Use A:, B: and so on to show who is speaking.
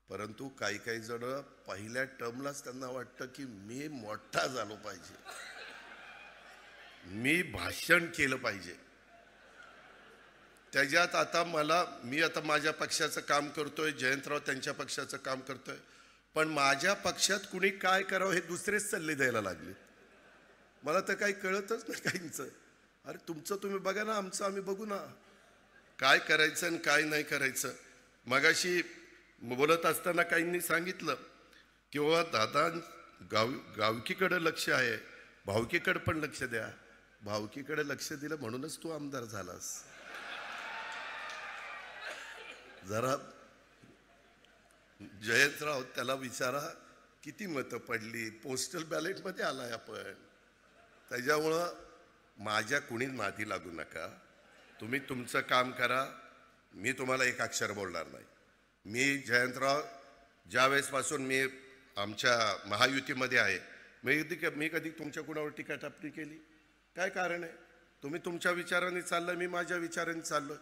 A: परंतु काही काही जण पहिल्या टर्मलाच त्यांना वाटतं की मी मोठा झालो पाहिजे, मी भाषण केलं पाहिजे. त्याच्यात आता मी आता माझ्या पक्षाचं काम करतोय, जयंतराव त्यांच्या पक्षाचं काम करतोय, पण माझ्या पक्षात कुणी काय करावं हे दुसरेच सल्ले द्यायला लागले. मला तर काही कळतच नाही काहींचं. अरे तुमचं तुम्ही बघा ना, आमचं आम्ही बघू ना, काय करायचं आणि काय नाही करायचं. मगाशी बोलत असताना काहींनी सांगितलं की बाबा दादा गावकीकडे लक्ष आहे, भावकीकडे पण लक्ष द्या. भावकीकडे लक्ष दिलं म्हणूनच तू आमदार झालास. जरा जयंतराव त्याला विचारा किती मतं पडली, पोस्टल बॅलेटमध्ये आलाय आपण. त्याच्यामुळं माझ्या कुणी नादी लागू नका, तुम्ही तुमचं काम करा. मी तुम्हाला एक अक्षर बोलणार नाही. मी जयंतराव ज्यावेळेसपासून मी आमच्या महायुतीमध्ये आहे, मी कधी तुमच्या कुणावर टीका टिप्पणी केली? काय कारण आहे? तुम्ही तुमच्या विचाराने चाललं, मी माझ्या विचाराने चाललो.